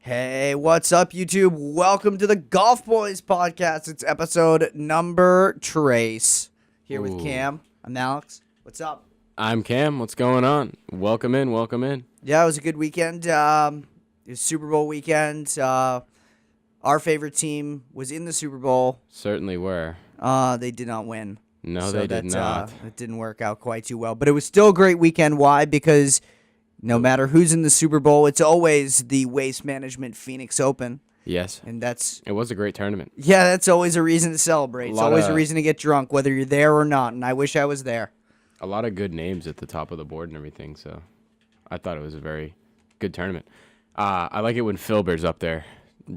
Hey, what's up, YouTube? Welcome to the Golf Boys podcast. It's episode number Trace. Here with Cam. I'm Alex. What's up? I'm Cam. What's going on? Welcome in. Yeah, it was a good weekend. It was Super Bowl weekend. Our favorite team was in the Super Bowl. Certainly were. They did not win. No, they did not. It didn't work out quite too well. But it was still a great weekend. Why? Because no matter who's in the Super Bowl, it's always the Waste Management Phoenix Open. Yes. And it was a great tournament. Yeah, that's always a reason to celebrate. It's always a reason to get drunk, whether you're there or not. And I wish I was there. A lot of good names at the top of the board and everything. So I thought it was a very good tournament. I like it when Filber's up there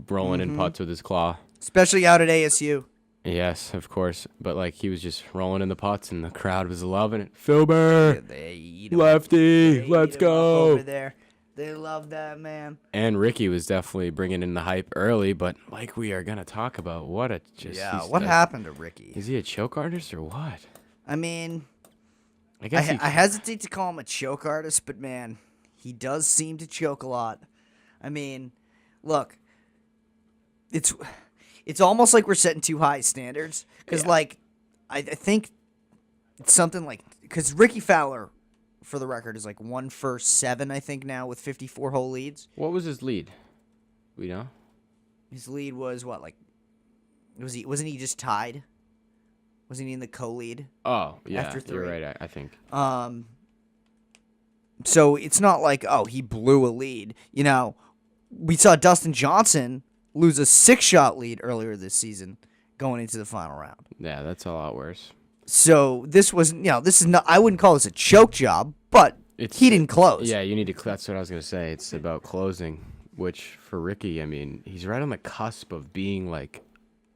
rolling in putts with his claw. Especially out at ASU. Yes, of course. But he was just rolling in the putts and the crowd was loving it. Filber, lefty, let's go. Over there. They love that, man. And Ricky was definitely bringing in the hype early, but like we are going to talk about, what happened to Ricky? Is he a choke artist or what? I mean, I guess I hesitate to call him a choke artist, but man, he does seem to choke a lot. I mean, look, it's almost like we're setting too high standards because, I think it's something because Ricky Fowler, for the record, is 1 for 7, I think, now with 54 hole leads. What was his lead? We know. His lead was what? Wasn't he just tied? Wasn't he in the co-lead? Oh, yeah. After 3? You're right, I think. So it's not like, he blew a lead. You know, we saw Dustin Johnson lose a 6-shot lead earlier this season going into the final round. Yeah, that's a lot worse. So this was, this is not, I wouldn't call this a choke job, but he didn't close. Yeah, you need to, that's what I was going to say. It's about closing, which for Ricky, I mean, he's right on the cusp of being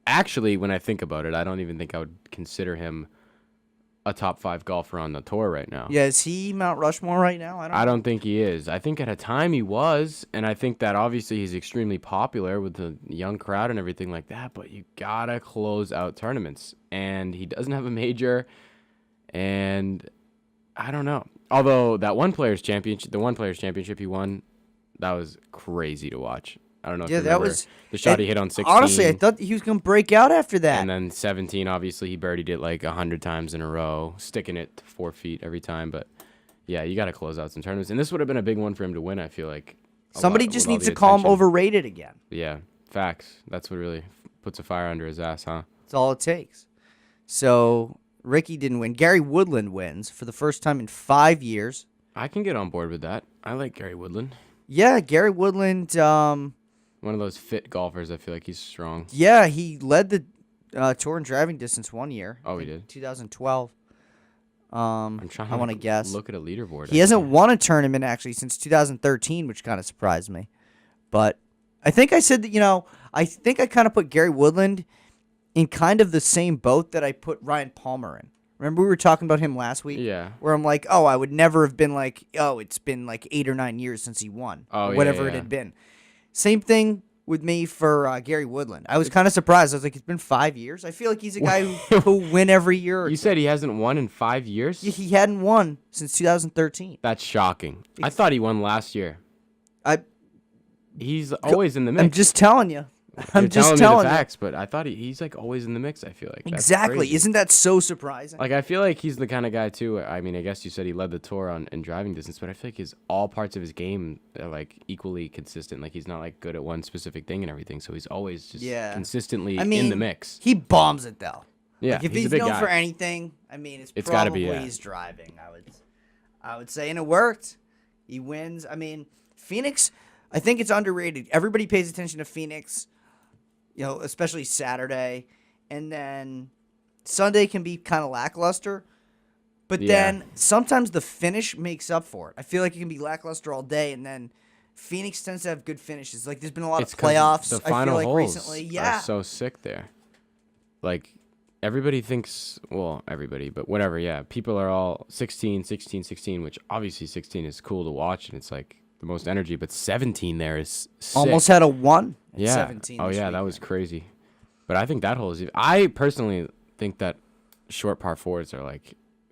actually, when I think about it, I don't even think I would consider him a top 5 golfer on the tour right now. Yeah, is he Mount Rushmore right now? I don't think he is. I think at a time he was, and I think that obviously he's extremely popular with the young crowd and everything like that, but you gotta close out tournaments. And he doesn't have a major, and I don't know. Although the one players championship he won, that was crazy to watch. I don't know if you remember the shot he hit on 16. Honestly, I thought he was going to break out after that. And then 17, obviously, he birdied it 100 times in a row, sticking it to 4 feet every time. But, yeah, you got to close out some tournaments. And this would have been a big one for him to win, I feel like. Somebody just needs to call him overrated again. Yeah, facts. That's what really puts a fire under his ass, huh? That's all it takes. So, Ricky didn't win. Gary Woodland wins for the first time in 5 years. I can get on board with that. I like Gary Woodland. Yeah, Gary Woodland... one of those fit golfers. I feel like he's strong. Yeah, he led the tour in driving distance one year. Oh, he did? 2012. I'm trying I want to guess. Look at a leaderboard. He hasn't won a tournament, actually, since 2013, which kind of surprised me. But I think I said that, I think I kind of put Gary Woodland in kind of the same boat that I put Ryan Palmer in. Remember we were talking about him last week? Yeah. Where I'm like, I would never have been like, it's been 8 or 9 years since he won. Oh, whatever it had been. Same thing with me for Gary Woodland. I was kind of surprised. I was like, it's been 5 years? I feel like he's a guy who win every year. You said he hasn't won in 5 years? He hadn't won since 2013. That's shocking. I thought he won last year. He's always in the mix. I'm just telling you. I'm just telling you the facts, but I thought he's always in the mix, I feel like. That's exactly. crazy. Isn't that so surprising? I feel like he's the kind of guy, too. I mean, I guess you said he led the tour in driving distance, but I feel like all parts of his game are, equally consistent. He's not, good at one specific thing and everything, so he's always just consistently in the mix. He bombs it, though. Yeah, if he's known for anything, I mean, it's probably his driving, I would say. And it worked. He wins. I mean, Phoenix, I think it's underrated. Everybody pays attention to Phoenix, especially Saturday. And then Sunday can be kind of lackluster. But then sometimes the finish makes up for it. I feel like it can be lackluster all day, and then Phoenix tends to have good finishes. There's been a lot of playoffs, the final I feel like, holes recently. Yeah. are so sick there. Everybody thinks, well, everybody, but whatever, yeah. People are all 16, 16, 16, which obviously 16 is cool to watch, and it's the most energy, but 17 there is sick. Almost had a 1 at yeah. 17. Oh, yeah, that was crazy. But I think that hole is... I personally think that short par 4s are,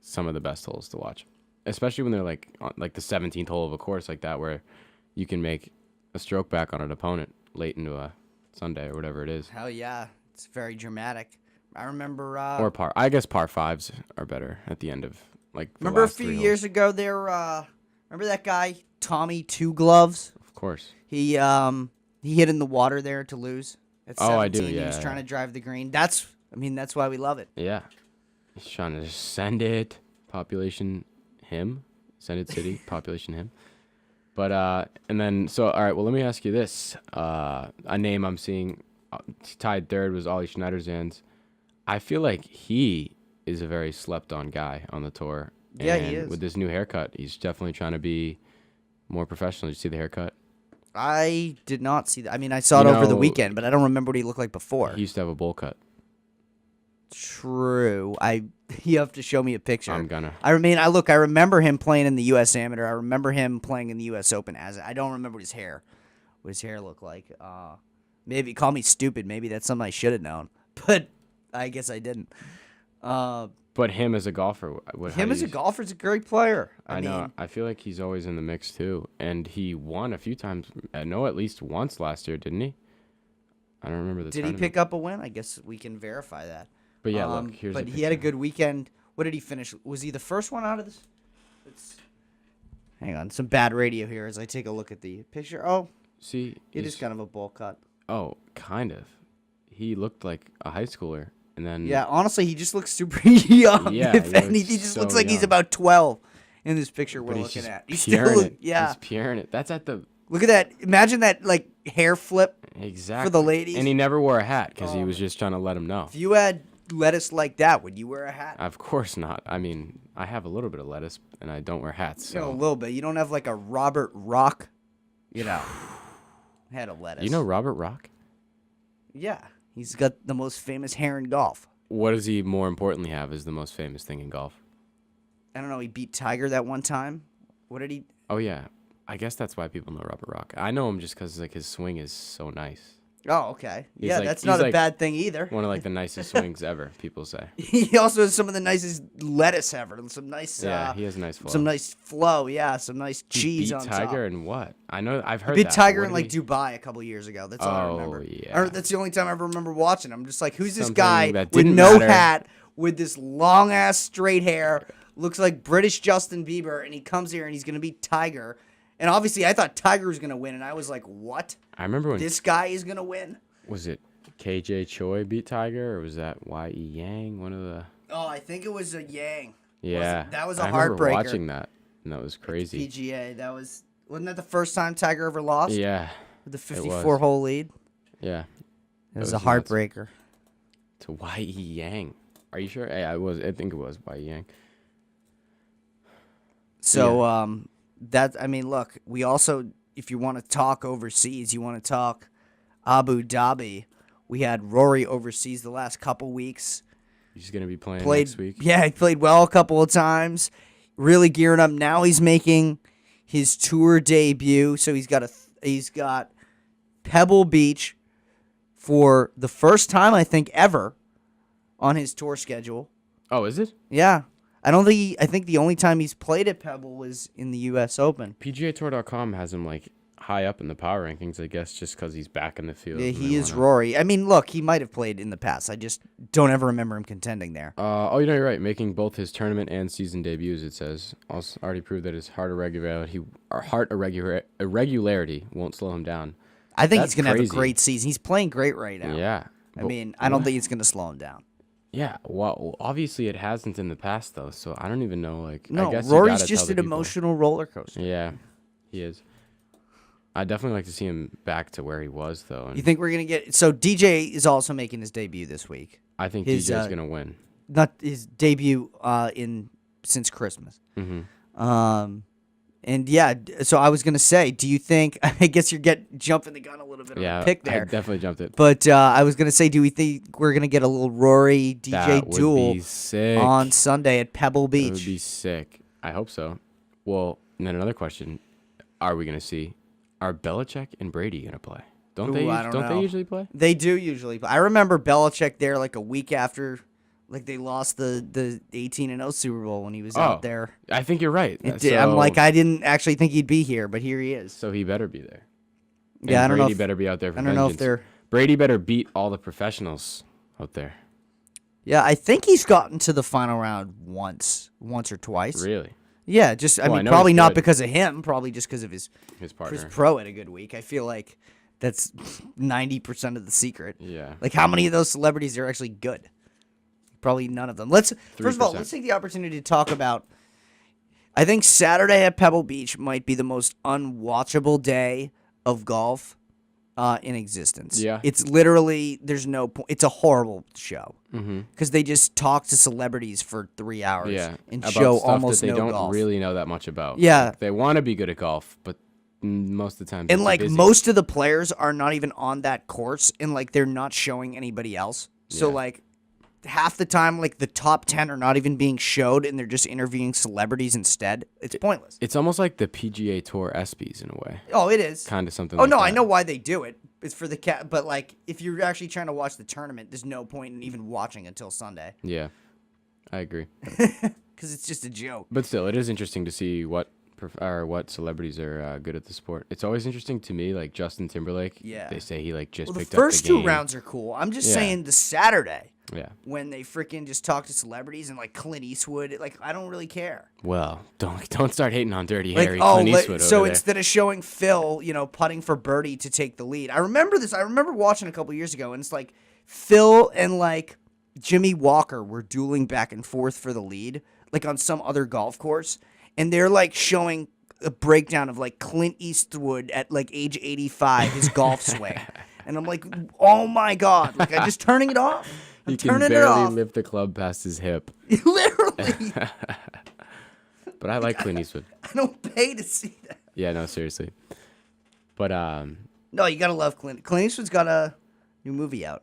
some of the best holes to watch, especially when they're, on, the 17th hole of a course like that, where you can make a stroke back on an opponent late into a Sunday or whatever it is. Hell yeah, it's very dramatic. I remember. Or par. I guess par fives are better at the end of like. Remember a few years ago there. Remember that guy Tommy Two Gloves? Of course. He hit in the water there to lose. At 17, I do. Yeah. He was trying to drive the green. That's why we love it. Yeah. He's trying to send it. Population him. Send it city. Population him. But and then all right. Well, let me ask you this. A name I'm seeing tied third was Ollie Schneiderzans. I feel like he is a very slept-on guy on the tour. Yeah, and he is. With this new haircut, he's definitely trying to be more professional. Did you see the haircut? I did not see that. I mean, I saw it over the weekend, but I don't remember what he looked like before. He used to have a bowl cut. True. You have to show me a picture. I'm gonna. I remember him playing in the U.S. Amateur. I remember him playing in the U.S. Open. I don't remember what his hair looked like. Maybe call me stupid. Maybe that's something I should have known, but I guess I didn't. But him as a golfer, is a great player. I know. I feel like he's always in the mix too, and he won a few times. I know at least once last year, didn't he? I don't remember the. Did he pick up a win? I guess we can verify that. But yeah, look, here's. But he had a good weekend. What did he finish? Was he the first one out of this? Hang on, some bad radio here as I take a look at the picture. Oh, see, it is kind of a bowl cut. Oh, kind of. He looked like a high schooler, and then. Yeah, honestly, he just looks super young. Yeah, if anything, he just looks like he's about 12 in this picture we're looking at. He's still, yeah, he's puring it. That's at the. Look at that! Imagine that like hair flip. Exactly. For the ladies. And he never wore a hat because he was just trying to let them know. If you had lettuce like that, would you wear a hat? Of course not. I mean, I have a little bit of lettuce, and I don't wear hats. So. You know, a little bit. You don't have like a Robert Rock, head of lettuce. You know Robert Rock? Yeah. He's got the most famous hair in golf. What does he more importantly have as the most famous thing in golf? I don't know. He beat Tiger that one time. What did he? Oh, yeah. I guess that's why people know Robert Rock. I know him just because like his swing is so nice. Oh, okay. That's not a bad thing either. One of like the nicest swings ever, people say. He also has some of the nicest lettuce ever. Some nice. Yeah, he has a nice flow. Some nice flow. Yeah, some nice cheese on top. He beat Tiger and what? I know. I've heard. He beat Tiger in like Dubai a couple years ago. That's all I remember. Yeah. That's the only time I ever remember watching him. I'm just like, who's this guy with no hat, with this long ass straight hair, looks like British Justin Bieber, and he comes here and he's gonna beat Tiger. And obviously, I thought Tiger was going to win, and I was like, what? I remember when... This guy is going to win? Was it KJ Choi beat Tiger, or was that Y.E. Yang, one of the... Oh, I think it was a Yang. Yeah. That was a heartbreaker. I remember watching that, and that was crazy. PGA, wasn't that the first time Tiger ever lost? Yeah. With the 54-hole lead? Yeah. It was a heartbreaker. To Y.E. Yang. Are you sure? I think it was Y.E. Yang. So, look, we also, if you want to talk overseas, you want to talk Abu Dhabi. We had Rory overseas the last couple weeks. He's going to be playing next week. Yeah, he played well a couple of times. Really gearing up. Now he's making his tour debut. So he's got Pebble Beach for the first time, I think, ever on his tour schedule. Oh, is it? Yeah. I think the only time he's played at Pebble was in the U.S. Open. PGAtour.com has him like high up in the power rankings, I guess, just because he's back in the field. Yeah, he is Rory. I mean, look, he might have played in the past. I just don't ever remember him contending there. You're right. Making both his tournament and season debuts, it says. Also already proved that his heart irregularity won't slow him down. I think he's going to have a great season. He's playing great right now. Yeah. I don't think it's going to slow him down. Yeah, well, obviously it hasn't in the past, though, so I don't even know, I guess Rory's just an emotional roller coaster. Yeah, he is. I'd definitely like to see him back to where he was, though. You think we're going to get... So, DJ is also making his debut this week. I think DJ's going to win. Not his debut since Christmas. Mm-hmm. And yeah, so I was going to say, do you think... I guess you're jumping the gun a little bit on the pick there. I definitely jumped it. But I was going to say, do we think we're going to get a little Rory DJ duel on Sunday at Pebble Beach? That would be sick. I hope so. Well, and then another question. Are we going to see... Are Belichick and Brady going to play? Don't they usually play? They do usually play. I remember Belichick there like a week after... Like they lost the 18-0 Super Bowl when he was out there. I think you're right. I'm like, I didn't actually think he'd be here, but here he is. So he better be there. Yeah, I don't know. Brady better be out there for I don't know if vengeance. they're. Brady better beat all the professionals out there. Yeah, I think he's gotten to the final round once or twice. Really? Yeah, just I Well, I mean, know probably he's not good. because of him. Probably just because of his partner. Chris Pro had a good week. I feel like that's 90% of the secret. Yeah. Like, how many of those celebrities are actually good? Probably none of them. First of all, 3%. let's take the opportunity to talk about. I think Saturday at Pebble Beach might be the most unwatchable day of golf in existence. Yeah. It's literally, there's no point. It's a horrible show. Mm-hmm. Because they just talk to celebrities for 3 hours and about show stuff almost that they no don't golf. really know that much about. Yeah. Like, they want to be good at golf, but most of the time, And like busy. most of the players are not even on that course, and like they're not showing anybody else. So Yeah. like half the time, like the top 10 are not even being showed, and they're just interviewing celebrities instead. It's pointless. It's almost like the PGA Tour ESPYs in a way. Oh, it is. Kind of something. Oh like no, that. I know why they do it. It's for the cat, but like if you're actually trying to watch the tournament, there's no point in even watching until Sunday Yeah, I agree. because it's just a joke. But still, it is interesting to see what celebrities are good at the sport. It's always interesting to me, like Justin Timberlake. Yeah. They say he like just Well, the picked first up the game. two rounds are cool. I'm just Yeah. saying the Saturday Yeah. when they freaking just talk to celebrities and like Clint Eastwood, like I don't really care. Well, don't start hating on Dirty Like Harry Clint Eastwood so over there. instead of showing Phil, putting for birdie to take the lead, I remember this. I remember watching a couple years ago, and it's like Phil and like Jimmy Walker were dueling back and forth for the lead, like on some other golf course, and they're like showing a breakdown of like Clint Eastwood at like age 85, his golf swing, and I'm like, oh my god, like I'm just turning it off. I'm He can turning it barely off. lift the club past his hip. Literally, But I like Clint Eastwood. I don't pay to see that. Yeah, no, seriously. But No, you gotta love Clint. Clint Eastwood's got a new movie out.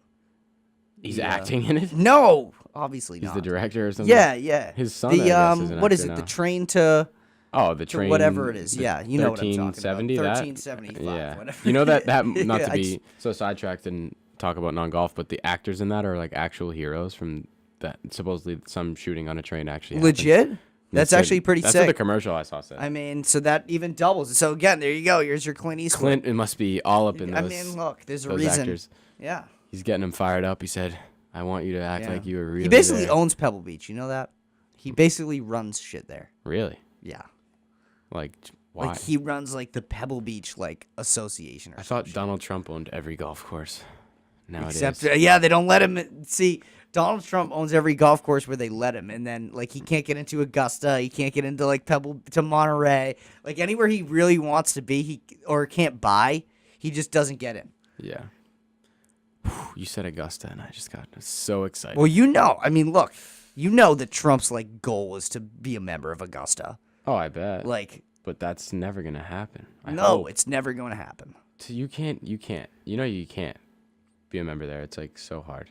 he's acting in it. No, obviously He's not. the director or something. Yeah. His son, The I guess, is an what is actor it? now. The train to The train. whatever it is. the Yeah, you know what I'm talking about. 1370. 1375. Yeah. Whatever. You know that not Yeah, to be so sidetracked and talk about non-golf, but the actors in that are like actual heroes from that. Supposedly, some shooting on a train actually happened. Legit. That's It- actually pretty that's sick. what the commercial I saw said. I mean, so that even doubles. So again, there you go. Here's your Clint Eastwood. Clint, it must be all up in those. I mean, look, there's a those reason. actors. Yeah. He's getting him fired up. He said, "I want you to act Yeah. like you were really." He basically there." owns Pebble Beach. You know that? He basically runs shit there. Really? Yeah. Like why? Like he runs like the Pebble Beach like association or I something. thought Donald Trump owned every golf course. Except, Nowadays, yeah, they don't let him. See, Donald Trump owns every golf course where they let him, and then like he can't get into Augusta, he can't get into like Pebble to Monterey, like anywhere he really wants to be, or can't buy, he just doesn't get in. yeah. You said Augusta, and I just got so excited. Well, I mean, look, that Trump's like goal is to be a member of Augusta. Oh, I bet. Like, But that's never gonna happen. I no, hope. it's never going to happen. So you can't. You can't be a member there. It's like so hard.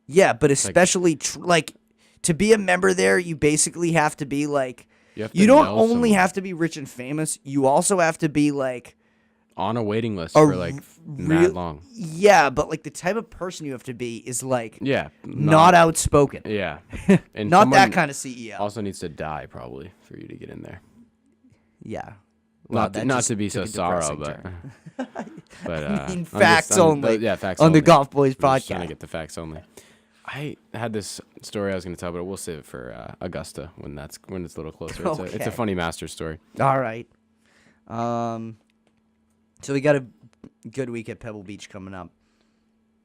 Yeah, but especially like to be a member there, you basically have to be like. have to You don't know only someone. have to be rich and famous. You also have to be like. On a waiting list A for like real- mad long. Yeah, but like the type of person you have to be is like Yeah. not outspoken. Yeah. And Not that someone kind of CEO. Also needs to die probably for you to get in there. Yeah. Well, that Not just to be so took a sorrow, depressing but turn. but I mean, I'm facts just- I'm- only. Yeah, facts on only. the Golf Boys I'm just trying to podcast. get the facts only. I had this story I was going to tell, but we'll save it for Augusta when it's a little closer. It's Okay. a funny Masters story. All right. So we got a good week at Pebble Beach coming up.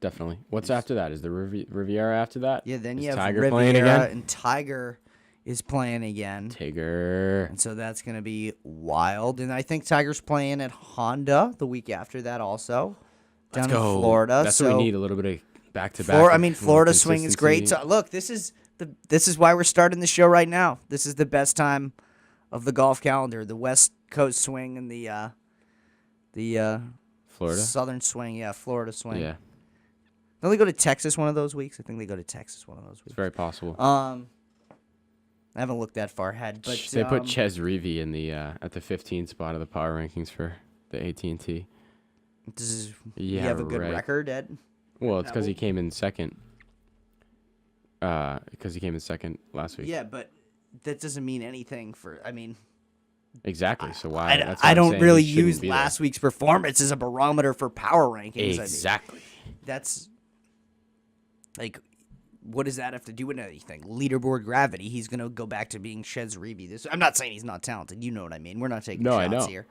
Definitely. What's after that? Is the Riviera after that? Yeah, then Is you have Tiger Riviera playing again? and Tiger is playing again. Tiger. And so that's going to be wild. And I think Tiger's playing at Honda the week after that also. Let's Down go. in Florida. That's so what we need, a little bit of back-to-back. I mean, Florida swing is great. So, look, this is why we're starting the show right now. This is the best time of the golf calendar. The West Coast swing and the Florida? Southern swing. Yeah, Florida swing. Yeah, Don't they go to Texas one of those weeks? I think they go to Texas one of those it's weeks. very possible. I haven't looked that far ahead, but They put Ches Reavie in the at the 15th spot of the power rankings for the AT&T. you have a good right. record, Ed. Well, it's because he came in second. Because he came in second last week. Yeah, but that doesn't mean anything for. I mean, Exactly. So why? That's why I I'm don't saying really he shouldn't use be there. last week's performance as a barometer for power rankings. Exactly. I mean, that's like, what does that have to do with anything? Leaderboard gravity. He's gonna go back to being Shez Reeby. I'm not saying he's not talented. You know what I mean. We're not taking shots I know. here.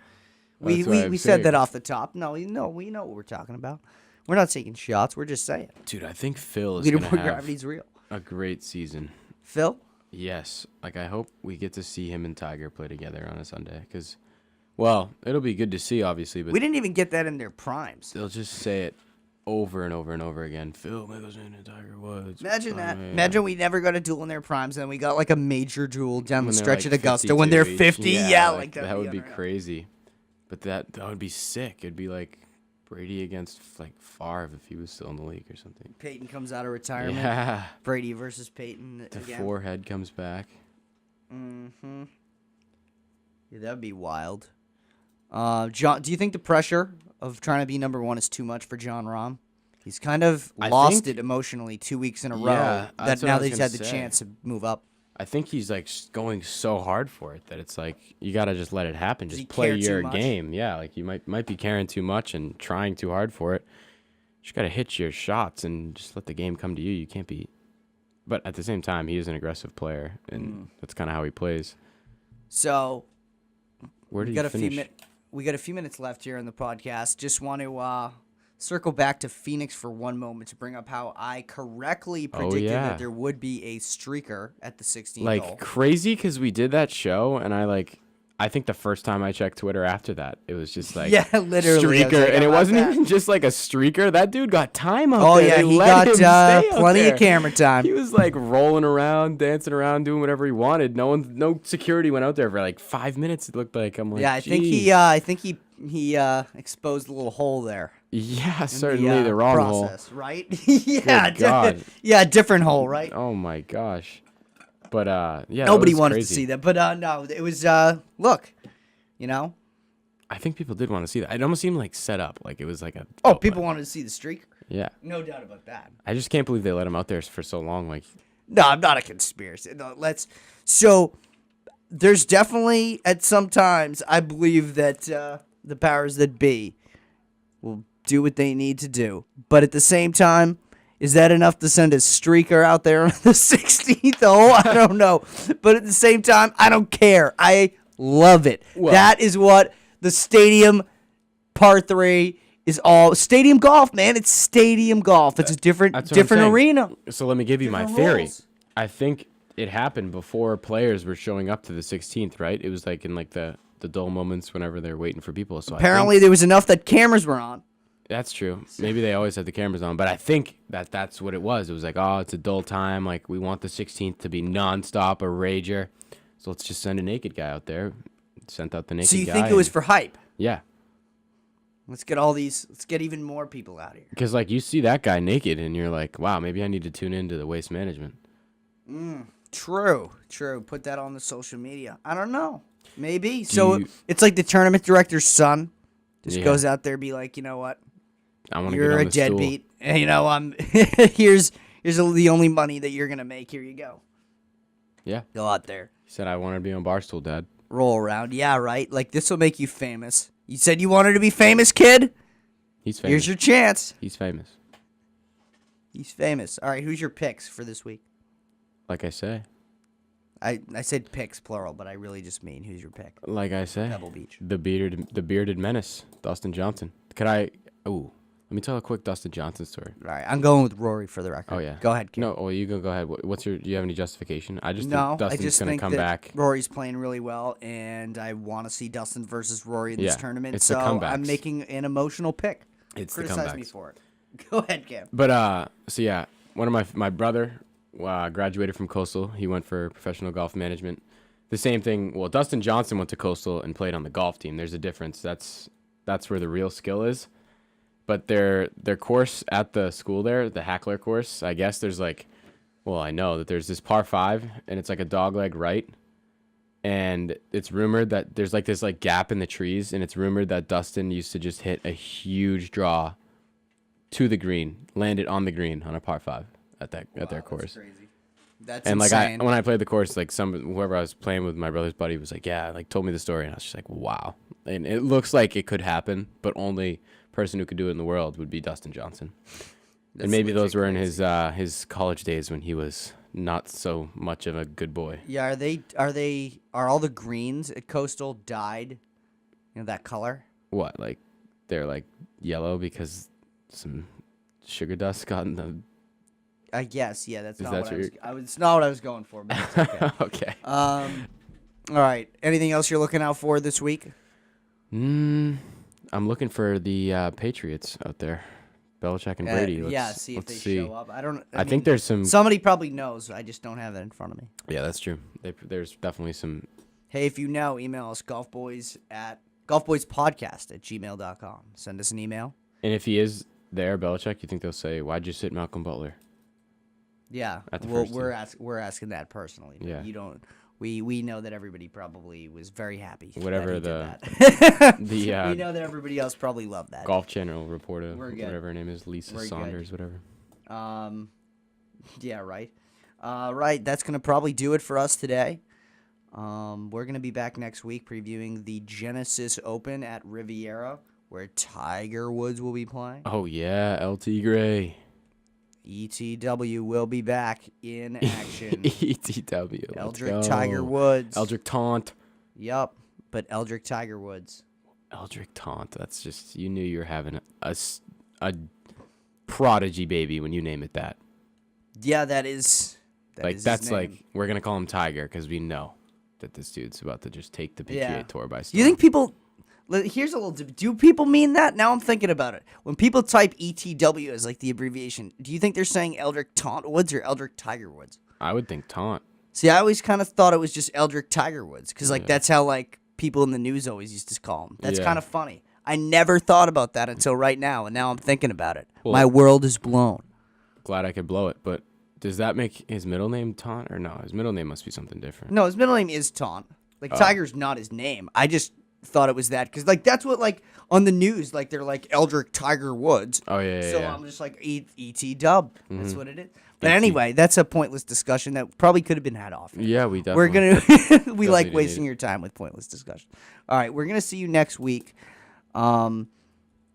That's what I'm We said saying. that off the top. No, we know what we're talking about. We're not taking shots. We're just saying. Dude, I think Phil is gonna Leaderboard have gravity's real. a great season. Phil? Yes. Like, I hope we get to see him and Tiger play together on a Sunday. Because, well, it'll be good to see, obviously. But We didn't even get that in their primes. they'll just say it over and over and over again. Phil Mickelson and Tiger Woods. Imagine that. Yeah. Imagine we never got a duel in their primes, and then we got like a major duel down the When they're, stretch like, at Augusta when they're 52 each. 50. Yeah, like that would be unreal. crazy. But that would be sick. It'd be like Brady against like Favre if he was still in the league or something. Peyton comes out of retirement. Yeah. Brady versus Peyton The again. forehead comes back. Mm-hmm. Yeah, that'd be wild. John, do you think the pressure of trying to be number one is too much for John Rahm? He's kind of lost it emotionally 2 weeks in a row. Yeah, That that's what now I that was he's gonna had the say. chance to move up. I think he's like going so hard for it that it's like you gotta just let it happen. Does he Just play care too your much? game. Yeah, like you might be caring too much and trying too hard for it. You just gotta hit your shots and just let the game come to you. You can't be. But at the same time, he is an aggressive player, and that's kind of how he plays. So Where did we got he finish? we got a few minutes left here in the podcast. Just want to circle back to Phoenix for one moment to bring up how I correctly predicted yeah. that there would be a streaker at the 16th Like hole. crazy because we did that show, and I think the first time I checked Twitter after that, it was just like Yeah, literally. I was streaker, like, and it how wasn't about that? even just like a streaker. That dude got time out Oh there. yeah, They he let him stay got out plenty there. of camera time. He was like rolling around, dancing around, doing whatever he wanted. No security went out there for like 5 minutes. It looked like I'm like, Yeah, I think he exposed a little hole there. yeah, in certainly the wrong process, right? Yeah, Good God. yeah, different hole, right? hole. Oh my gosh, but yeah, Nobody that was wanted crazy. to see that, but no, it was look, you know. I think people did want to see that. It almost seemed like set up, like it was like a. Oh, people wanted to see the streak. Yeah, No doubt about that. I just can't believe they let him out there for so long. Like, No, I'm not a conspiracy. No, so there's definitely at some times I believe that the powers that be will do what they need to do. But at the same time, is that enough to send a streaker out there on the 16th hole? I don't know. But at the same time, I don't care. I love it. Well- That is what the stadium par 3 is all. Stadium golf, man. It's stadium golf. It's a different That's what I'm saying. arena. So let me give you my Different theory. rules. I think it happened before players were showing up to the 16th, right? It was like in like the dull moments whenever they're waiting for people. So Apparently, there was enough that cameras were on. that's true. Maybe they always had the cameras on, but I think that's what it was. It was like, oh, it's a dull time. Like we want the 16th to be nonstop, a rager. So let's just send a naked guy out there. Sent out the naked guy. So you think it was and- for hype? Yeah. Let's get even more people out here. Because like you see that guy naked and you're like, wow, maybe I need to tune into the waste management. True. Put that on the social media. I don't know. Maybe. you- It's like the tournament director's son just Yeah. goes out there and be like, you know what? I want to get You're on a the stool. deadbeat. And, you know, I'm here's the only money that you're gonna make. Here you go. Yeah. Go out there. He said, I want to be on Barstool, Dad. Roll around. Yeah, right. Like this will make you famous. You said you wanted to be famous, kid? He's famous. Here's your chance. He's famous. He's famous. All right, who's your picks for this week? Like I say. I said picks plural, but I really just mean who's your pick? Like I say. Pebble Beach. The bearded menace, Dustin Johnson. Let me tell a quick Dustin Johnson story. All right, I'm going with Rory for the record. Oh yeah. Go ahead, kid. No, well you go ahead. Do you have any justification? I just No, think I Dustin's just gonna think come that back. Rory's playing really well, and I want to see Dustin versus Rory in this Yeah, tournament. it's the So I'm comebacks. making an emotional pick. It's the Criticize me comebacks. for it. Go ahead, Cam. But so yeah, one of my brother graduated from Coastal. He went for professional golf management. The same thing. Well, Dustin Johnson went to Coastal and played on the golf team. There's a difference. That's where the real skill is. But their course at the school there, the Hackler course, I guess there's like, well, I know that there's this par 5 and it's like a dogleg right. And it's rumored that there's like this like gap in the trees, and it's rumored that Dustin used to just hit a huge draw to the green, landed on the green on a par 5 at their course. That's crazy. That's and insane. when I played the course, like whoever I was playing with, my brother's buddy was like, yeah, like told me the story, and I was just like, wow. And it looks like it could happen, but only person who could do it in the world would be Dustin Johnson. And maybe those were in his college days when he was not so much of a good boy. Yeah, are all the greens at Coastal dyed, that color? What, like they're like yellow because some sugar dust got in the... I guess, yeah, it's not what I was going for, but it's okay. Okay. All right. Anything else you're looking out for this week? I'm looking for the Patriots out there. Belichick and Brady. See if they show up. I think there's some... Somebody probably knows. I just don't have that in front of me. Yeah, that's true. There's definitely some... Hey, if you know, email us golfboyspodcast@gmail.com. Send us an email. And if he is there, Belichick, you think they'll say, "Why'd you sit Malcolm Butler?" Yeah, we're asking that personally. Yeah, you don't. We know that everybody probably was very happy. Whatever we know that everybody else probably loved that. Golf Channel reporter, whatever her name is, Lisa Saunders, whatever. Yeah, right. Right. That's gonna probably do it for us today. We're gonna be back next week previewing the Genesis Open at Riviera, where Tiger Woods will be playing. Oh yeah, LT Gray. ETW will be back in action. ETW. Eldrick Tiger Woods. Eldrick Taunt. Yup, but Eldrick Tiger Woods. Eldrick Taunt. That's just, you knew you were having a prodigy baby when you name it that. Yeah, that's like, we're going to call him Tiger because we know that this dude's about to just take the PGA Tour by storm. You think people... Here's a little... Do people mean that? Now I'm thinking about it. When people type ETW as like the abbreviation, do you think they're saying Eldrick Taunt Woods or Eldrick Tiger Woods? I would think Taunt. See, I always kind of thought it was just Eldrick Tiger Woods because that's how like people in the news always used to call him. That's kind of funny. I never thought about that until right now, and now I'm thinking about it. Well, my world is blown. Glad I could blow it, but does that make his middle name Taunt or no? His middle name must be something different. No, his middle name is Taunt. Like Tiger's not his name. I just thought it was that because like that's what like on the news like they're like Eldrick Tiger Woods. Oh yeah. So I'm just like ET Dub. That's what it is. But anyway, that's a pointless discussion that probably could have been had off. Yeah, we definitely. We're gonna we like wasting your time with pointless discussion. All right, we're gonna see you next week.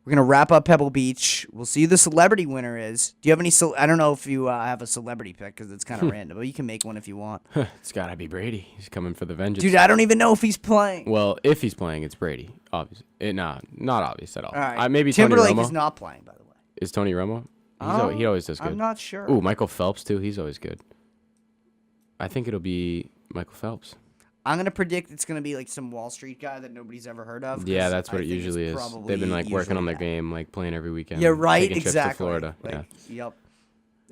We're gonna wrap up Pebble Beach. We'll see who the celebrity winner is. Do you have any? I don't know if you have a celebrity pick because it's kind of random, but you can make one if you want. It's gotta be Brady. He's coming for the vengeance. Dude, I don't even know if he's playing. Well, if he's playing, it's Brady. Obviously, not obvious at all. All right. Maybe Timberlake Tony Romo is not playing, by the way. Is Tony Romo? He always does good. I'm not sure. Ooh, Michael Phelps too. He's always good. I think it'll be Michael Phelps. I'm going to predict it's going to be like some Wall Street guy that nobody's ever heard of. Yeah, that's what it usually is. They've been like working on their game, like playing every weekend. Yeah, right, taking exactly. Trips to Florida. Like, yep.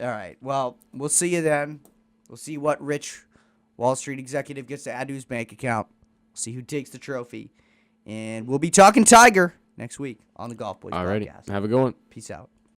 All right. Well, we'll see you then. We'll see what rich Wall Street executive gets to add to his bank account. We'll see who takes the trophy. And we'll be talking Tiger next week on the Golf Boys Podcast. Have a good one. Peace out.